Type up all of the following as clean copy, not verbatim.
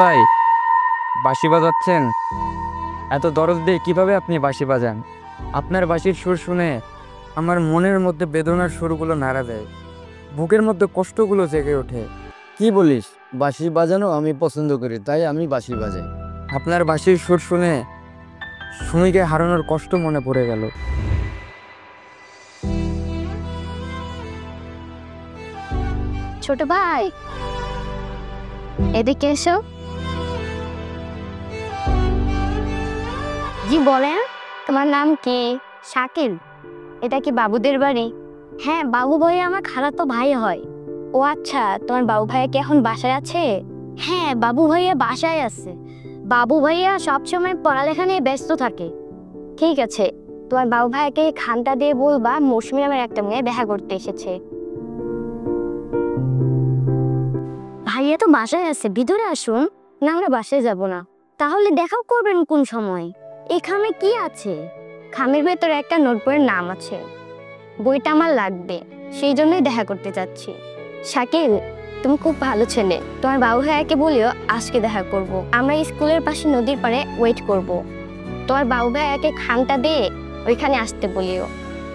ভাই, বাঁশি বাজাচ্ছেন? এত দরদ দিয়ে কিভাবে আপনি বাঁশি বাজান? আপনার বাঁশির সুর শুনে আমার মনের মধ্যে বেদনার সুরগুলো নাড়া দেয়, বুকের মধ্যে কষ্টগুলো জেগে ওঠে। কি বলিস? বাঁশি বাজানো আমি পছন্দ করি, তাই আমি বাঁশি বাজাই। আপনার বাঁশির সুর শুনে সুমিকে হারানোর কষ্ট মনে পড়ে গেল। ছোট ভাই, এদিকে এসো। জি বলেন, তোমার নাম কি? শাকিল। এটা কি বাবুদের বাড়ি? হ্যাঁ, বাবু ভাইয়া আমার খালাতো ভাই হয়। ও আচ্ছা, তোমার বাবু ভাইয়া কি এখন বাসায় আছে? হ্যাঁ, বাবু ভাইয়া বাসায় আছে। বাবু ভাইয়া সবসময় পড়ালেখা নিয়ে ব্যস্ত থাকে। ঠিক আছে, তোমার বাবু ভাইয়াকে খানটা দিয়ে বলবা মৌসুমী নামের একটা মেয়ে দেখা করতে এসেছে। ভাইয়া তো বাসায় আছে, ভিতরে আসুন। না, আমরা বাসায় যাব না। তাহলে দেখাও করবেন কোন সময়? এই খামে কি আছে? খামের ভেতরে একটা নোটবইয়ের নাম আছে। বইটা আমার লাগবে, সেই জন্যই দেখা করতে যাচ্ছি। শাকিল, তুমি খুব ভালো ছেলে। তোমার বাবু ভাইয়াকে বলিও আজকে দেখা করব। আমরা স্কুলের পাশে নদীর পাড়ে ওয়েট করব। তোমার বাবু ভাইয়াকে খানটা দিয়ে ওইখানে আসতে বলিও।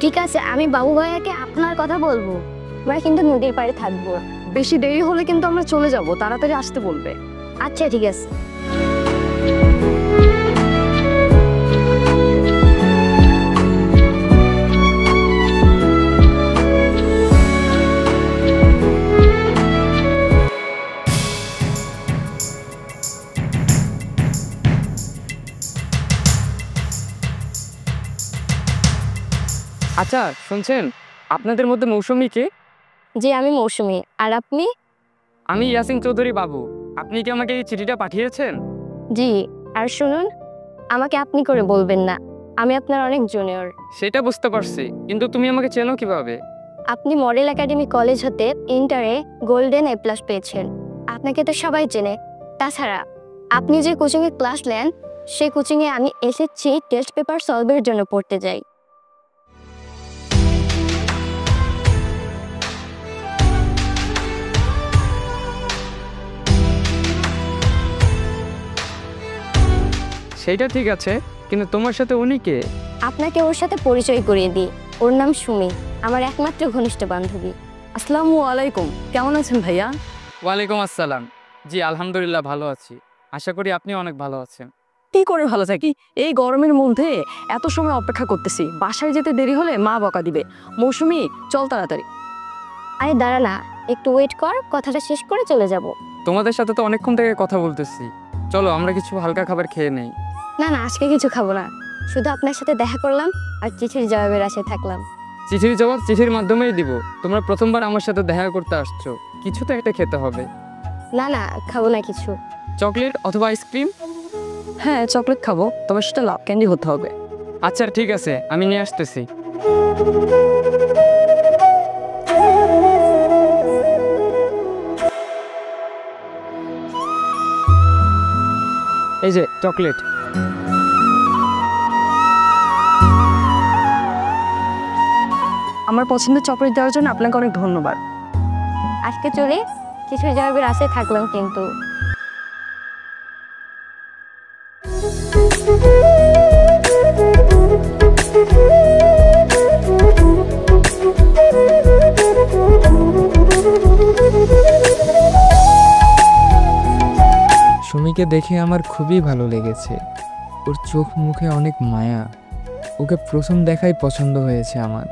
ঠিক আছে, আমি বাবু ভাইয়াকে আপনার কথা বলবো। আমরা কিন্তু নদীর পাড়ে থাকবো। বেশি দেরি হলে কিন্তু আমরা চলে যাব, তাড়াতাড়ি আসতে বলবে। আচ্ছা ঠিক আছে। আচ্ছা শুনছেন, আপনাদের মধ্যে মৌসুমী কে? জি, আমি মৌসুমী। আর আপনি? আমি ইয়াসিন চৌধুরী বাবু। আপনি কি আমাকে এই চিঠিটা পাঠিয়েছেন? জি। আর শুনুন, আমাকে আপনি করে বলবেন না, আমি আপনার অনেক জুনিয়র। সেটা বুঝতে পারছি, কিন্তু তুমি আমাকে চেনো কিভাবে? আপনি মডেল একাডেমি কলেজ হতে ইন্টারে গোল্ডেন এ প্লাস পেয়েছেন। আপনাকে তো সবাই চেনে। তাছাড়া আপনি যে কোচিংয়ে ক্লাস নেন, সেই কোচিংয়ে আমি এসেছি টেস্ট পেপার সলভের জন্য পড়তে যাই। সেইটা ঠিক আছে, কিন্তু তোমার সাথে উনি কে? আপনাকে ওর সাথে পরিচয় করিয়ে দিই। ওর নাম সুমি, আমার একমাত্র ঘনিষ্ঠ বান্ধবী। আসসালামু আলাইকুম, কেমন আছেন ভাইয়া? ওয়ালাইকুম আসসালাম। জি আলহামদুলিল্লাহ ভালো আছি। আশা করি আপনি অনেক ভালো আছেন। কি করে ভালো থাকি, এই গরমের মধ্যে এত সময় অপেক্ষা করতেছি। বাসায় যেতে দেরি হলে মা বকা দিবে। মৌসুমী, চল তাড়াতাড়ি। আরে দাঁড়া না, একটু ওয়েট কর, কথাটা শেষ করে চলে যাব। তোমাদের সাথে তো অনেকক্ষণ থেকে কথা বলতেছি, চলো আমরা কিছু হালকা খাবার খেয়ে নেই। না না, আজকে কিছু খাবো না। শুধু আপনার সাথে দেখা করলাম আর চিঠির জবাবের আশায় থাকলাম। চিঠির জবাব চিঠির মাধ্যমেই দিব। তোমরা প্রথমবার আমার সাথে দেখা করতে আসছো, কিছু তো একটা খেতে হবে। না না, খাবো না কিছু। চকলেট অথবা আইসক্রিম? হ্যাঁ, চকলেট খাবো, তবে সেটা লাভ ক্যান্ডি হতে হবে। আচ্ছা ঠিক আছে, আমি নিয়ে আসতেছি। এই যে চকলেট। আমার পছন্দের চকলেট দেওয়ার জন্য আপনাকে অনেক ধন্যবাদ। আজকে চলে, চিঠির জবাবের আশায় থাকলাম কিন্তু। সুমিকে দেখে আমার খুবই ভালো লেগেছে। ওর চোখ মুখে অনেক মায়া। ওকে প্রথম দেখাই পছন্দ হয়েছে আমার।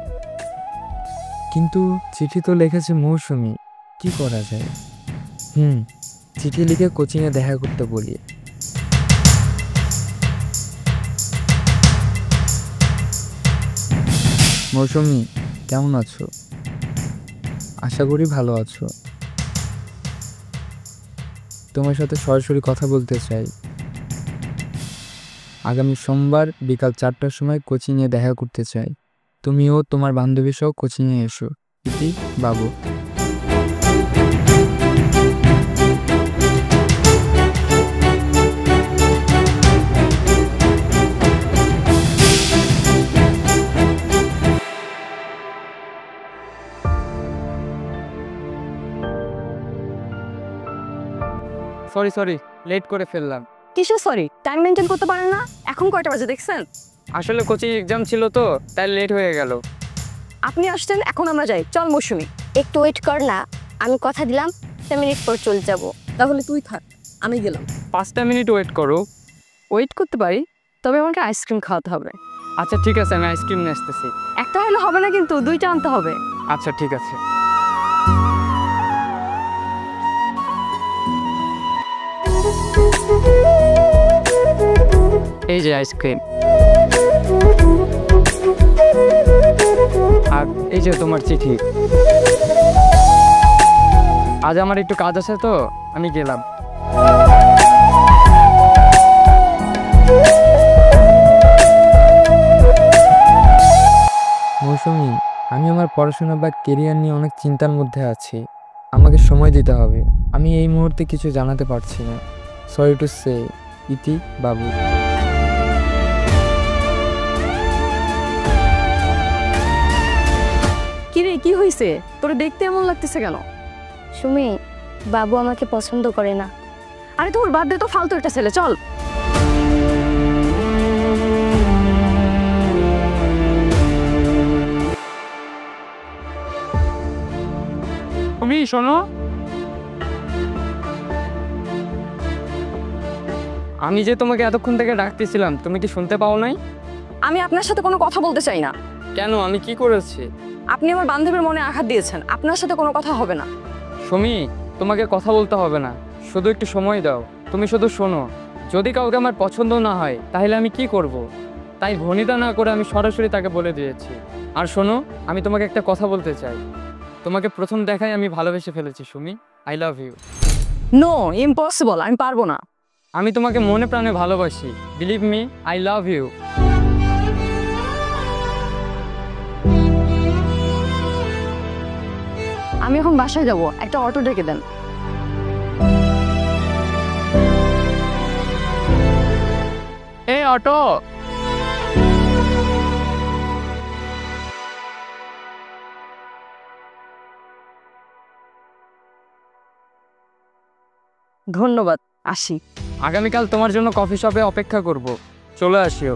কিন্তু চিঠি তো লিখেছে মৌসুমী, কি করা যায়? চিঠি লিখে কোচিংয়ে দেখা করতে বলি। মৌসুমী, কেমন আছো? আশা করি ভালো আছো। তোমার সাথে সরাসরি কথা বলতে চাই। আগামী সোমবার বিকাল 4টার সময় কোচিংয়ে দেখা করতে চাই। তুমিও তোমার বান্ধবী সহ কোচিংয়ে এসো। ইতি বাবু। সরি সরি, লেট করে ফেললাম। কিসে সরি? টাইম মেনটেন করতে পারেন না? এখন কয়টা বাজে দেখছেন? আসলে কোচিং এক্সাম ছিল তো, তাই লেট হয়ে গেল। আপনি আসছেন, এখন আমরা যাই। চল মৌসুমি। একটু ওয়েট কর না, আমি কথা দিলাম 10 মিনিট পর চলে যাব। তাহলে তুই থাক, আমি গেলাম। 5টা মিনিট ওয়েট করো। ওয়েট করতে পারি, তবে আমাকে আইসক্রিম খাওয়াতে হবে। আচ্ছা ঠিক আছে, আমি আইসক্রিম নিয়ে আসতেছি। একটা হলে হবে না, কিন্তু 2টা আনতে হবে। আচ্ছা ঠিক আছে। এই যে আইসক্রিম, আর এই যে তোমার চিঠি। আজ আমার একটু কাজ আছে তো, আমি গেলাম। মৌসুমি, আমি আমার পড়াশোনা বা কেরিয়ার নিয়ে অনেক চিন্তার মধ্যে আছি। আমাকে সময় দিতে হবে। আমি এই মুহূর্তে কিছু জানাতে পারছি না। সরি টু সে, ইতি বাবু। কিরে, কি হয়েছে? তোরে দেখতে এমন লাগতেছে কেন? সুমি, বাবু আমাকে পছন্দ করে না। আরে তোর বাদ দে তো, ফালতু একটা ছেলে। চল। তুমি শোনো, আমি যে তোমাকে এতক্ষণ থেকে ডাকতেছিলাম, তুমি কি শুনতে পাও নাই? আমি আপনার সাথে কোনো কথা বলতে চাই না। কেন, আমি কি করেছি? আপনি আমার বান্ধবীর মনে আঘাত দিয়েছেন। আপনার সাথে কোনো কথা হবে না। সুমি, তোমাকে কথা বলতে হবে না, শুধু একটু সময় দাও। তুমি শুধু শোনো, যদি কাউকে আমার পছন্দ না হয় তাহলে আমি কি করব? তাই ভনিতা না করে আমি সরাসরি তাকে বলে দিয়েছি। আর শোনো, আমি তোমাকে একটা কথা বলতে চাই। তোমাকে প্রথম দেখায় আমি ভালোবেসে ফেলেছি Sumi. I love you. No, impossible, আমি পারবো না। আমি তোমাকে মনে প্রাণে ভালোবাসি। Believe me, I love you. আমি এখন বাসায় যাব, একটা অটো ডেকে দেন। এই অটো। ধন্যবাদ, আসি। আগামীকাল তোমার জন্য কফি শপে অপেক্ষা করব, চলে আসিও।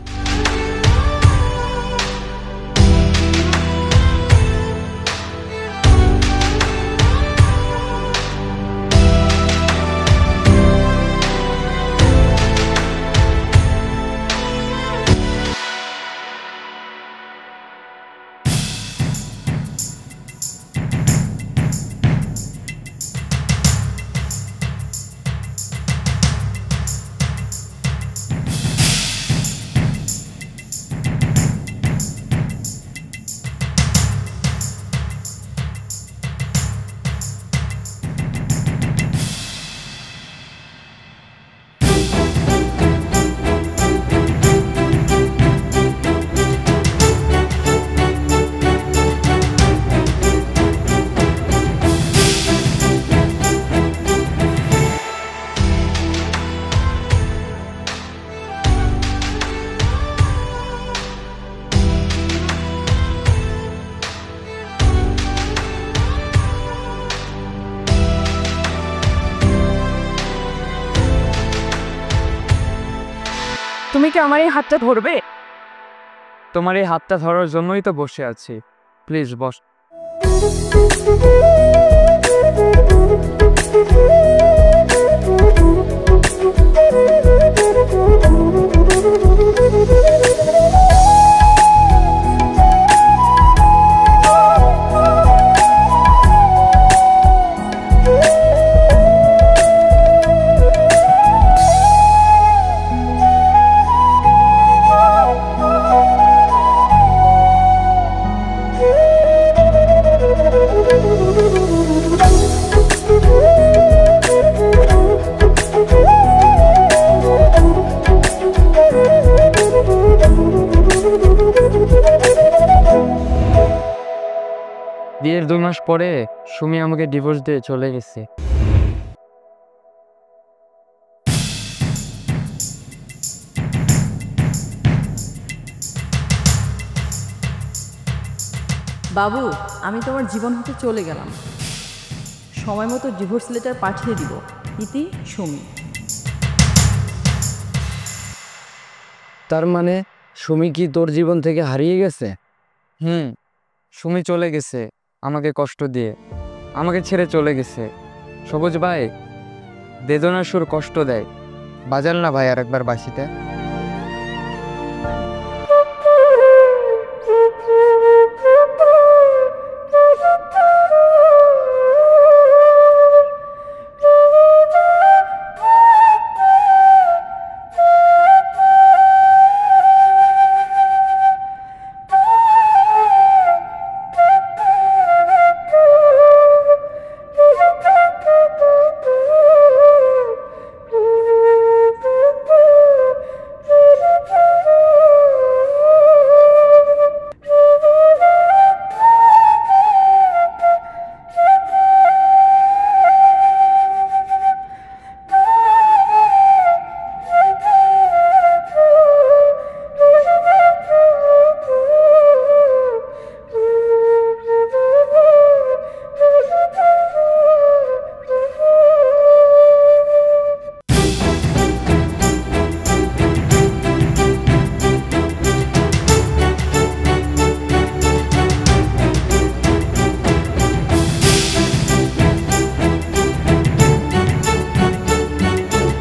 তুমি কি আমার এই হাতটা ধরবে? তোমার এই হাতটা ধরার জন্যই তো বসে আছি। প্লিজ বস। বিয়ের 2 মাস পরে সুমি আমাকে ডিভোর্স দিয়ে চলে গেছে। বাবু, আমি তোমার জীবন হতে চলে গেলাম। সময় মতো ডিভোর্স লেটার পাঠিয়ে দিব। ইতি সুমি। তার মানে সুমি কি তোর জীবন থেকে হারিয়ে গেছে? সুমি চলে গেছে আমাকে কষ্ট দিয়ে, আমাকে ছেড়ে চলে গেছে। সবুজ ভাই, বেদনার সুর কষ্ট দেয়। বাজান না ভাই আর একবার বাঁশিতে।